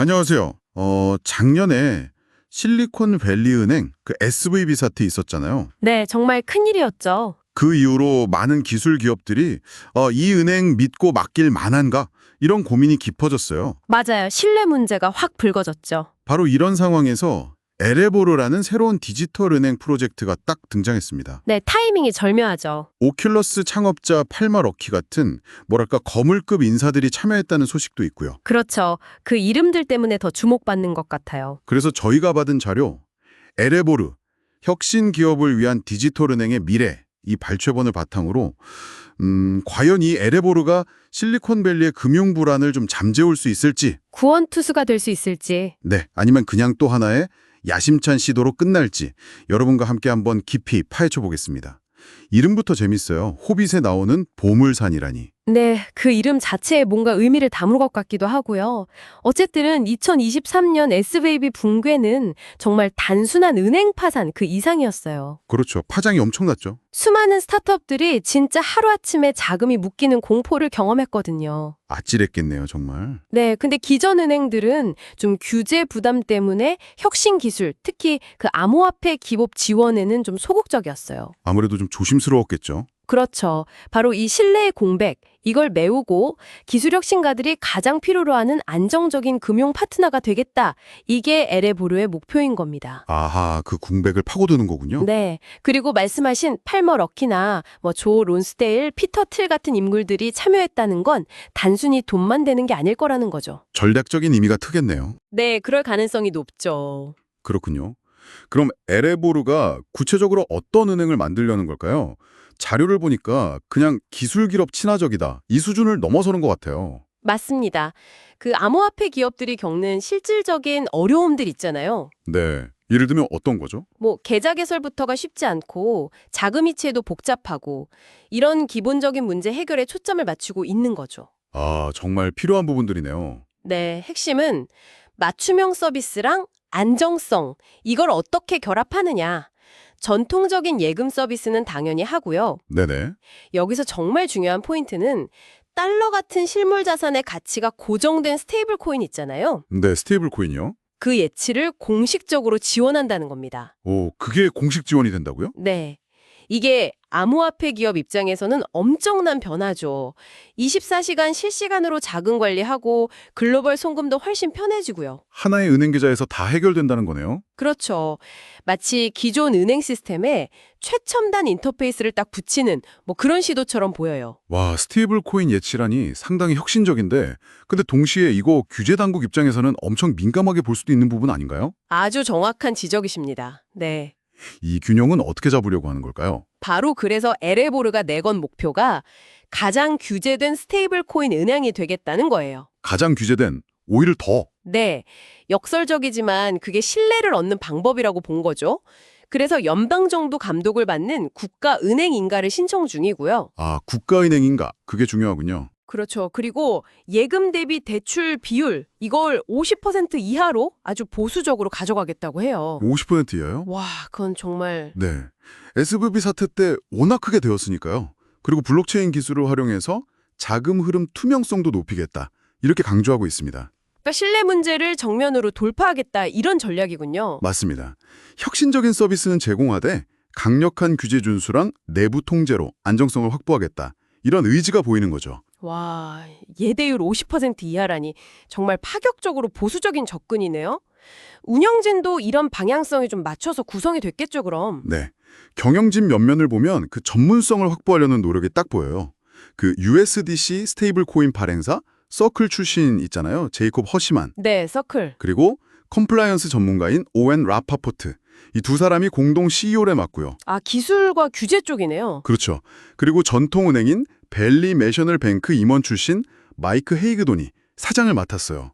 안녕하세요. 작년에 실리콘밸리은행 그 SVB 사태 있었잖아요. 네, 정말 큰일이었죠. 그 이후로 많은 기술 기업들이 이 은행 믿고 맡길 만한가? 이런 고민이 깊어졌어요. 맞아요. 신뢰 문제가 확 불거졌죠. 바로 이런 상황에서 에레보르라는 새로운 디지털 은행 프로젝트가 딱 등장했습니다. 네, 타이밍이 절묘하죠. 오큘러스 창업자 팔머 럭키 같은 뭐랄까 거물급 인사들이 참여했다는 소식도 있고요. 그렇죠. 그 이름들 때문에 더 주목받는 것 같아요. 그래서 저희가 받은 자료, 에레보르, 혁신 기업을 위한 디지털 은행의 미래, 이 발췌본을 바탕으로 과연 이 에레보르가 실리콘밸리의 금융 불안을 좀 잠재울 수 있을지, 구원투수가 될 수 있을지. 네, 아니면 그냥 또 하나의 야심찬 시도로 끝날지 여러분과 함께 한번 깊이 파헤쳐 보겠습니다. 이름부터 재밌어요. 호빗에 나오는 보물산이라니. 네, 그 이름 자체에 뭔가 의미를 담을 것 같기도 하고요. 어쨌든 2023년 SVB 붕괴는 정말 단순한 은행 파산 그 이상이었어요. 그렇죠. 파장이 엄청났죠. 수많은 스타트업들이 진짜 하루아침에 자금이 묶이는 공포를 경험했거든요. 아찔했겠네요, 정말. 네, 근데 기존 은행들은 좀 규제 부담 때문에 혁신 기술, 특히 그 암호화폐 기법 지원에는 좀 소극적이었어요. 아무래도 좀 조심스러웠겠죠. 그렇죠. 바로 이 신뢰의 공백, 이걸 메우고 기술 혁신가들이 가장 필요로 하는 안정적인 금융 파트너가 되겠다. 이게 에레보르의 목표인 겁니다. 아하, 그 궁백을 파고드는 거군요. 네. 그리고 말씀하신 팔머 럭키나 조 론스데일, 피터 틀 같은 인물들이 참여했다는 건 단순히 돈만 되는 게 아닐 거라는 거죠. 전략적인 의미가 크겠네요. 네, 그럴 가능성이 높죠. 그렇군요. 그럼 에레보르가 구체적으로 어떤 은행을 만들려는 걸까요? 자료를 보니까 그냥 기술 기업 친화적이다. 이 수준을 넘어서는 것 같아요. 맞습니다. 그 암호화폐 기업들이 겪는 실질적인 어려움들 있잖아요. 네. 예를 들면 어떤 거죠? 계좌 개설부터가 쉽지 않고 자금 이체도 복잡하고 이런 기본적인 문제 해결에 초점을 맞추고 있는 거죠. 아, 정말 필요한 부분들이네요. 네, 핵심은 맞춤형 서비스랑 안정성, 이걸 어떻게 결합하느냐. 전통적인 예금 서비스는 당연히 하고요. 네네. 여기서 정말 중요한 포인트는 달러 같은 실물 자산의 가치가 고정된 스테이블 코인 있잖아요. 네, 스테이블 코인이요? 그 예치를 공식적으로 지원한다는 겁니다. 오, 그게 공식 지원이 된다고요? 네. 이게 암호화폐 기업 입장에서는 엄청난 변화죠. 24시간 실시간으로 자금 관리하고 글로벌 송금도 훨씬 편해지고요. 하나의 은행 계좌에서 다 해결된다는 거네요. 그렇죠. 마치 기존 은행 시스템에 최첨단 인터페이스를 딱 붙이는 그런 시도처럼 보여요. 와, 스테이블 코인 예치라니 상당히 혁신적인데 근데 동시에 이거 규제 당국 입장에서는 엄청 민감하게 볼 수도 있는 부분 아닌가요? 아주 정확한 지적이십니다. 네. 이 균형은 어떻게 잡으려고 하는 걸까요? 바로 그래서 에레보르가 내건 목표가 가장 규제된 스테이블 코인 은행이 되겠다는 거예요. 가장 규제된, 오히려 더. 네. 역설적이지만 그게 신뢰를 얻는 방법이라고 본 거죠. 그래서 연방정부 감독을 받는 국가은행인가를 신청 중이고요. 아, 국가은행인가? 그게 중요하군요. 그렇죠. 그리고 예금 대비 대출 비율, 이걸 50% 이하로 아주 보수적으로 가져가겠다고 해요. 50%예요? 와, 그건 정말... 네. SVB 사태 때 워낙 크게 되었으니까요. 그리고 블록체인 기술을 활용해서 자금 흐름 투명성도 높이겠다. 이렇게 강조하고 있습니다. 그러니까 신뢰 문제를 정면으로 돌파하겠다 이런 전략이군요. 맞습니다. 혁신적인 서비스는 제공하되 강력한 규제 준수랑 내부 통제로 안정성을 확보하겠다. 이런 의지가 보이는 거죠. 와, 예대율 50% 이하라니 정말 파격적으로 보수적인 접근이네요. 운영진도 이런 방향성에 좀 맞춰서 구성이 됐겠죠, 그럼. 네. 경영진 면면을 보면 그 전문성을 확보하려는 노력이 딱 보여요. 그 USDC 스테이블 코인 발행사 서클 출신 있잖아요. 제이콥 허시만. 네, 서클. 그리고 컴플라이언스 전문가인 오웬 라파포트. 이 두 사람이 공동 CEO를 맡고요. 아, 기술과 규제 쪽이네요. 그렇죠. 그리고 전통은행인 벨리 매셔널 뱅크 임원 출신 마이크 헤이그돈이 사장을 맡았어요.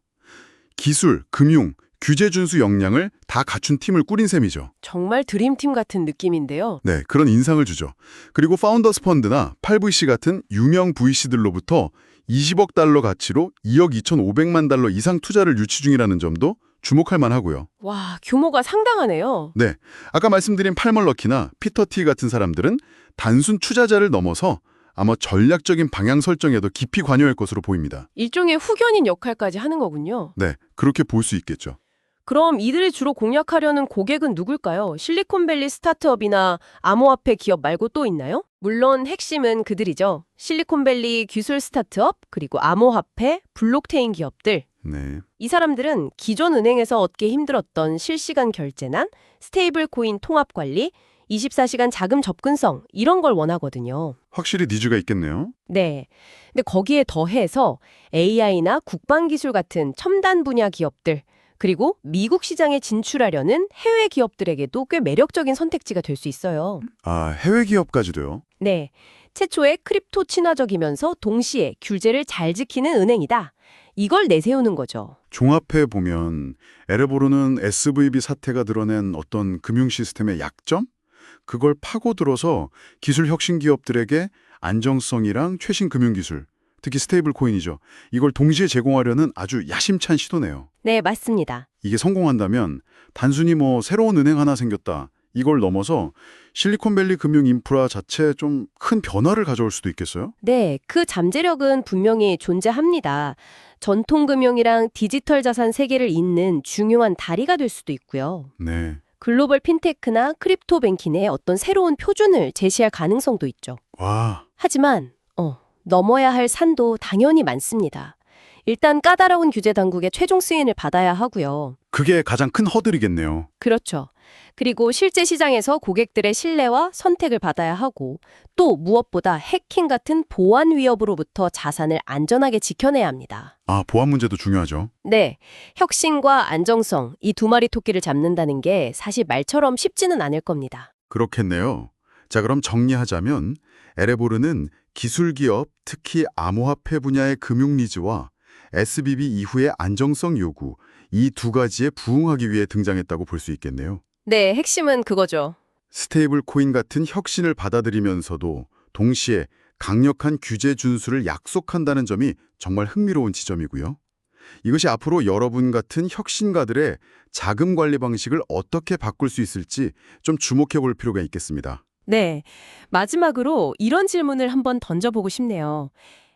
기술, 금융, 규제 준수 역량을 다 갖춘 팀을 꾸린 셈이죠. 정말 드림팀 같은 느낌인데요. 네, 그런 인상을 주죠. 그리고 파운더스 펀드나 8VC 같은 유명 VC들로부터 20억 달러 가치로 2억 2,500만 달러 이상 투자를 유치 중이라는 점도 주목할 만하고요. 와, 규모가 상당하네요. 네, 아까 말씀드린 팔머 럭키나 피터 티 같은 사람들은 단순 투자자를 넘어서 아마 전략적인 방향 설정에도 깊이 관여할 것으로 보입니다. 일종의 후견인 역할까지 하는 거군요. 네, 그렇게 볼 수 있겠죠. 그럼 이들을 주로 공략하려는 고객은 누굴까요? 실리콘밸리 스타트업이나 암호화폐 기업 말고 또 있나요? 물론 핵심은 그들이죠. 실리콘밸리 기술 스타트업, 그리고 암호화폐, 블록체인 기업들. 네. 이 사람들은 기존 은행에서 얻기 힘들었던 실시간 결제난, 스테이블 코인 통합 관리, 24시간 자금 접근성 이런 걸 원하거든요. 확실히 니즈가 있겠네요. 네. 근데 거기에 더해서 AI나 국방 기술 같은 첨단 분야 기업들, 그리고 미국 시장에 진출하려는 해외 기업들에게도 꽤 매력적인 선택지가 될 수 있어요. 아, 해외 기업까지도요? 네. 최초의 크립토 친화적이면서 동시에 규제를 잘 지키는 은행이다. 이걸 내세우는 거죠. 종합해 보면 에레보르는 SVB 사태가 드러낸 어떤 금융 시스템의 약점? 그걸 파고들어서 기술 혁신 기업들에게 안정성이랑 최신 금융 기술, 특히 스테이블 코인이죠. 이걸 동시에 제공하려는 아주 야심찬 시도네요. 네, 맞습니다. 이게 성공한다면 단순히 뭐 새로운 은행 하나 생겼다. 이걸 넘어서 실리콘밸리 금융 인프라 자체에 좀 큰 변화를 가져올 수도 있겠어요? 네, 그 잠재력은 분명히 존재합니다. 전통 금융이랑 디지털 자산 세계를 잇는 중요한 다리가 될 수도 있고요. 네. 글로벌 핀테크나 크립토 뱅킹의 어떤 새로운 표준을 제시할 가능성도 있죠. 와, 하지만 넘어야 할 산도 당연히 많습니다. 일단 까다로운 규제 당국의 최종 승인을 받아야 하고요. 그게 가장 큰 허들이겠네요. 그렇죠. 그리고 실제 시장에서 고객들의 신뢰와 선택을 받아야 하고 또 무엇보다 해킹 같은 보안 위협으로부터 자산을 안전하게 지켜내야 합니다. 아, 보안 문제도 중요하죠. 네, 혁신과 안정성 이 두 마리 토끼를 잡는다는 게 사실 말처럼 쉽지는 않을 겁니다. 그렇겠네요. 자, 그럼 정리하자면 에레보르는 기술 기업, 특히 암호화폐 분야의 금융 니즈와 SBB 이후의 안정성 요구, 이 두 가지에 부응하기 위해 등장했다고 볼 수 있겠네요. 네, 핵심은 그거죠. 스테이블 코인 같은 혁신을 받아들이면서도 동시에 강력한 규제 준수를 약속한다는 점이 정말 흥미로운 지점이고요. 이것이 앞으로 여러분 같은 혁신가들의 자금 관리 방식을 어떻게 바꿀 수 있을지 좀 주목해 볼 필요가 있겠습니다. 네, 마지막으로 이런 질문을 한번 던져보고 싶네요.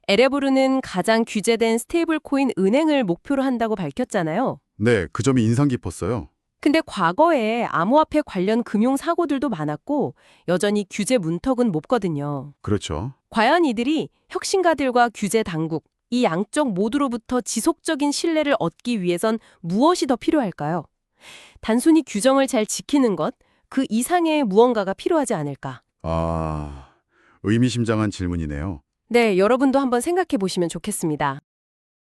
에레보르는 가장 규제된 스테이블 코인 은행을 목표로 한다고 밝혔잖아요. 네, 그 점이 인상 깊었어요. 근데 과거에 암호화폐 관련 금융 사고들도 많았고 여전히 규제 문턱은 높거든요. 그렇죠. 과연 이들이 혁신가들과 규제 당국, 이 양쪽 모두로부터 지속적인 신뢰를 얻기 위해선 무엇이 더 필요할까요? 단순히 규정을 잘 지키는 것, 그 이상의 무언가가 필요하지 않을까? 아, 의미심장한 질문이네요. 네, 여러분도 한번 생각해 보시면 좋겠습니다.